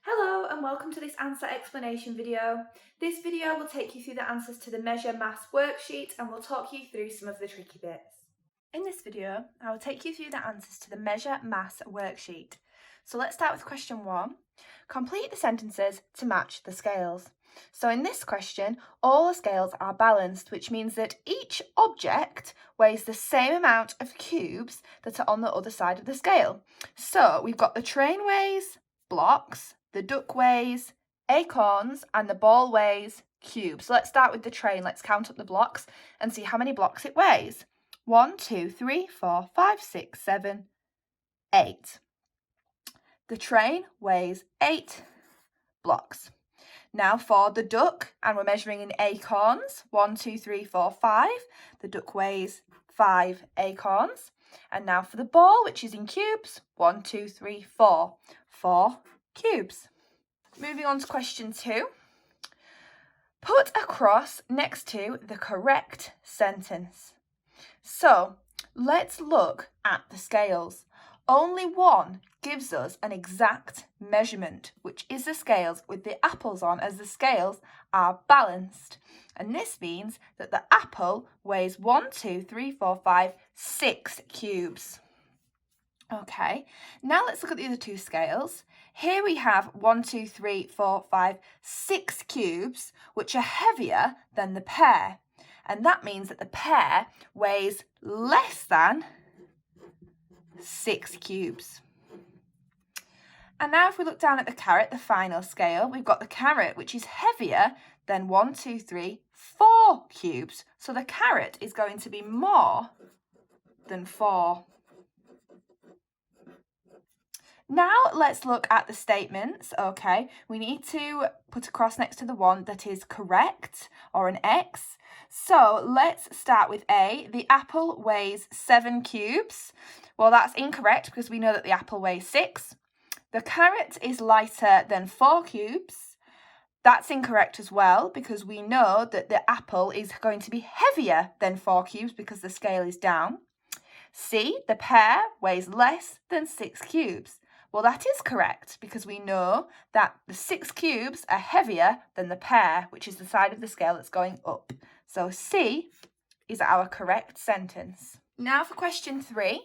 Hello and welcome to this answer explanation video. This video will take you through the answers to the Measure Maths worksheet and we'll talk you through some of the tricky bits. In this video, I will take you through the answers to the Measure Maths worksheet. So let's start with question 1. Complete the sentences to match the scales. So in this question, all the scales are balanced, which means that each object weighs the same amount of cubes that are on the other side of the scale. So we've got the train weighs blocks, the duck weighs acorns, and the ball weighs cubes. So let's start with the train. Let's count up the blocks and see how many blocks it weighs. 1, 2, 3, 4, 5, 6, 7, 8. The train weighs 8 blocks. Now for the duck, and we're measuring in acorns, 1, 2, 3, 4, 5. The duck weighs 5 acorns. And now for the ball, which is in cubes, 1, 2, 3, 4. 4 cubes. Moving on to question 2. Put a cross next to the correct sentence. So let's look at the scales. Only one gives us an exact measurement, which is the scales with the apples on, as the scales are balanced. And this means that the apple weighs 1, 2, 3, 4, 5, 6 cubes. Okay, now let's look at the other two scales. Here we have 1, 2, 3, 4, 5, 6 cubes, which are heavier than the pear. And that means that the pear weighs less than 6 cubes. And now if we look down at the carrot, the final scale, we've got the carrot, which is heavier than 1, 2, 3, 4 cubes. So the carrot is going to be more than 4. Now let's look at the statements. Okay, we need to put a cross next to the one that is correct, or an X. So let's start with A. The apple weighs 7 cubes. Well, that's incorrect because we know that the apple weighs 6. The carrot is lighter than 4 cubes. That's incorrect as well because we know that the apple is going to be heavier than 4 cubes because the scale is down. C. The pear weighs less than 6 cubes. Well, that is correct because we know that the 6 cubes are heavier than the pear, which is the side of the scale that's going up. So C is our correct sentence. Now for question 3.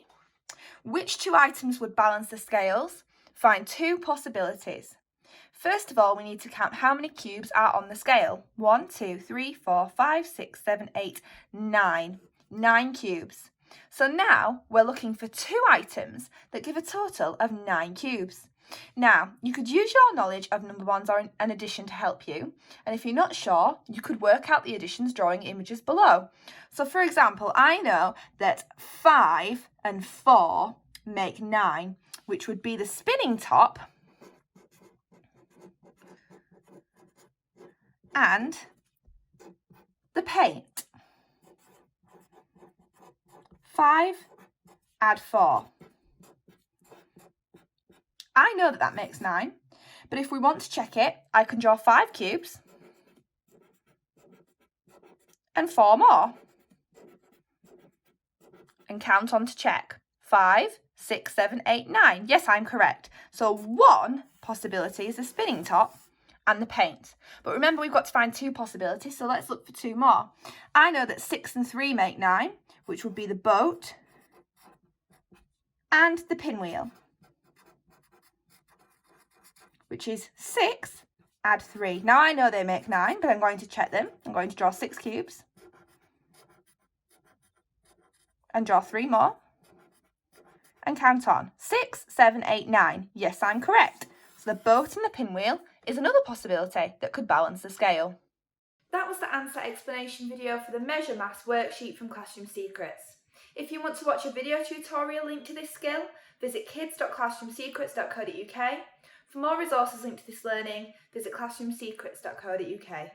Which two items would balance the scales? Find two possibilities. First of all, we need to count how many cubes are on the scale. 1, 2, 3, 4, 5, 6, 7, 8, 9. 9 cubes. So now we're looking for two items that give a total of 9 cubes. Now, you could use your knowledge of number ones or an addition to help you. And if you're not sure, you could work out the additions drawing images below. So for example, I know that 5 and 4 make 9, which would be the spinning top and the paint. 5 add 4. I know that makes 9, but if we want to check it, I can draw 5 cubes and 4 more and count on to check. 5, 6, 7, 8, 9. Yes, I'm correct. So one possibility is the spinning top and the paint. But remember, we've got to find two possibilities, so let's look for two more. I know that 6 and 3 make 9, which would be the boat and the pinwheel, which is 6 add 3. Now I know they make 9, but I'm going to check them. I'm going to draw 6 cubes and draw 3 more and count on. 6, 7, 8, 9. Yes, I'm correct. So the boat and the pinwheel is another possibility that could balance the scale. That was the answer explanation video for the Measure Maths worksheet from Classroom Secrets. If you want to watch a video tutorial linked to this skill, visit kids.classroomsecrets.co.uk. For more resources linked to this learning, visit classroomsecrets.co.uk.